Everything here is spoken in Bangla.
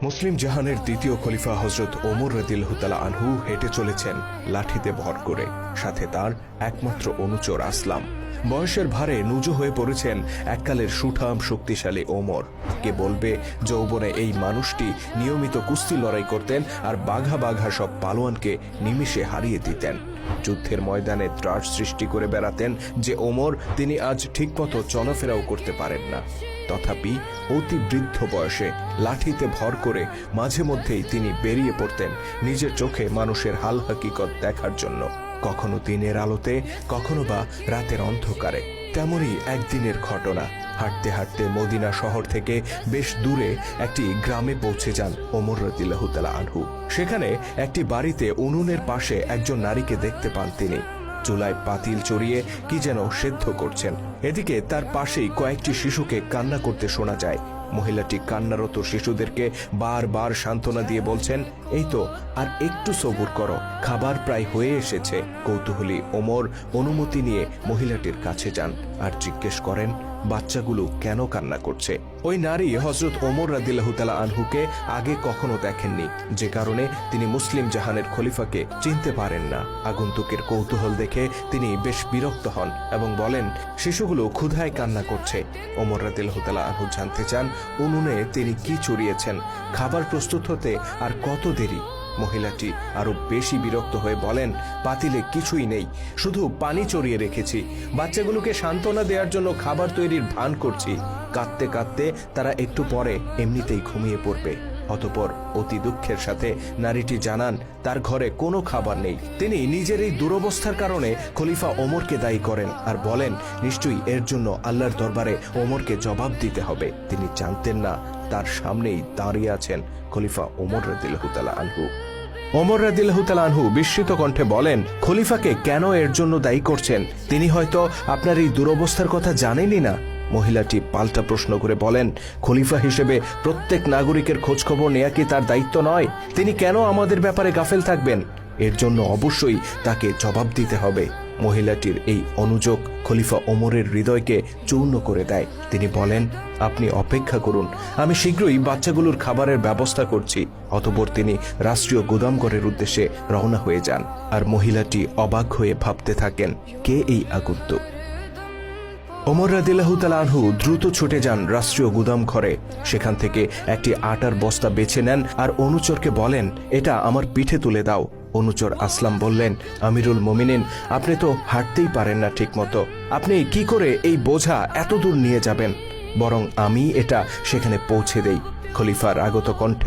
মুসলিম জাহানের দ্বিতীয় খলিফা হযরত ওমর রাদিয়াল্লাহু তাআলা আনহু হেঁটে চলেছেন লাঠিতে ভর করে, সাথে তার একমাত্র অনুচর আসলাম। বয়সের ভারে নুজো হয়ে পড়েছেন এককালের সুঠাম শক্তিশালী ওমর। কে বলবে যৌবনে এই মানুষটি নিয়মিত কুস্তি লড়াই করতেন আর বাঘা বাঘা সব পালোয়ানকে নিমিষে হারিয়ে দিতেন। যুদ্ধের ময়দানে ত্রাস সৃষ্টি করে বেড়াতেন যে ওমর, তিনি আজ ঠিকমতো চলাফেরাও করতে পারেন না। তথাপি অতি বৃদ্ধ বয়সে লাঠিতে ভর করে মাঝে মধ্যেই তিনি বেরিয়ে পড়তেন নিজের চোখে মানুষের হাল হাকিকত দেখার জন্য, কখনো দিনের আলোতে, কখনো বা রাতের অন্ধকারে। তেমনই একদিনের ঘটনা। হাঁটতে হাঁটতে মদিনা শহর থেকে বেশ দূরে একটি গ্রামে পৌঁছে যান ওমর রাদিয়াল্লাহু তাআলা আনহু। সেখানে একটি বাড়িতে উনুনের পাশে একজন নারীকে দেখতে পান তিনি। চুলায় পাতিল চড়িয়ে কি যেন সেদ্ধ করছেন। এদিকে তার পাশেই কয়েকটি শিশুকে কান্না করতে শোনা যায়। মহিলাটি কান্নারত শিশুদেরকে বারবার সান্ত্বনা দিয়ে বলছেন, এই তো আর একটু সবুর করো, খাবার প্রায় হয়ে এসেছে। কৌতূহলী ওমর অনুমতি নিয়ে মহিলাটির কাছে যান আর জিজ্ঞেস করেন বাচ্চাগুলো কেন কান্না করছে। ওই নারী হযরত ওমর রাদিয়াল্লাহু তাআলা আনহুকে আগে কখনো দেখেননি, যে কারণে তিনি মুসলিম জাহানের খলিফাকে চিনতে পারেন না। আগন্তুকের কৌতূহল দেখে তিনি বেশ বিরক্ত হন এবং বলেন, শিশুগুলো ক্ষুধায় কান্না করছে। ওমর রাদিয়াল্লাহু তাআলা আনহু জানতে চান উনুনে তিনি কি চড়িয়েছেন, খাবার প্রস্তুত হতে আর কত দেরি। মহিলাটি আরো বেশি বিরক্ত হয়ে বলেন, পাতিলে কিছুই নেই, শুধু পানি চড়িয়ে রেখেছি। বাচ্চাগুলোকে সান্ত্বনা দেওয়ার জন্য খাবার তৈরির ভান করছি। কাঁদতে কাঁদতে তারা একটু পরে এমনিতেই ঘুমিয়ে পড়বে। অতঃপর অতি দুঃখের সাথে নারীটি জানান তার ঘরে কোনো খাবার নেই। তিনি নিজের এই দুরবস্থার কারণে খলিফা ওমরকে দায়ী করেন আর বলেন, নিশ্চয়ই এর জন্য আল্লাহর দরবারে ওমরকে জবাব দিতে হবে। তিনি জানতেন না তার সামনেই দাঁড়িয়ে আছেন খলিফা ওমর রাদিয়াল্লাহু তাআলা আনহু। ওমর রাদিয়াল্লাহু তাআলা আনহু বিস্মিত কণ্ঠে বলেন, খলিফাকে কেন এর জন্য দায়ী করছেন? তিনি হয়তো আপনার এই দুরবস্থার কথা জানেনই না। মহিলাটি পাল্টা প্রশ্ন করে বলেন, খলিফা হিসেবে প্রত্যেক নাগরিকের খোঁজখবর নেয়া কি তার দায়িত্ব নয়? তিনি কেন আমাদের ব্যাপারে গাফেল থাকবেন? এর জন্য অবশ্যই তাকে জবাব দিতে হবে। মহিলাটির এই অনুযোগ খলিফা ওমরের হৃদয়কে চূর্ণ করে দেয়। তিনি বলেন, আপনি অপেক্ষা করুন, আমি শীঘ্রই বাচ্চাগুলোর খাবারের ব্যবস্থা করছি। অতঃপর তিনি রাষ্ট্রীয় গুদামঘরের উদ্দেশ্যে রওনা হয়ে যান। আর মহিলাটি অবাক হয়ে ভাবতে থাকেন, কে এই আগন্তুক? ওমর রাদিয়াল্লাহু তাআলা আনহু দ্রুত ছুটে যান রাষ্ট্রীয় গুদাম ঘরে। সেখান থেকে একটি আটার বস্তা বেছে নেন আর অনুচরকে বলেন, এটা আমার পিঠে তুলে দাও। অনুচর আসলাম বললেন, আমিরুল মুমিনিন, আপনি তো হাঁটতেই পারেন না ঠিক মতো, আপনি কি করে এই বোঝা এত দূর নিয়ে যাবেন? বরং আমি এটা সেখানে পৌঁছে দেই। খলিফার আগত কণ্ঠে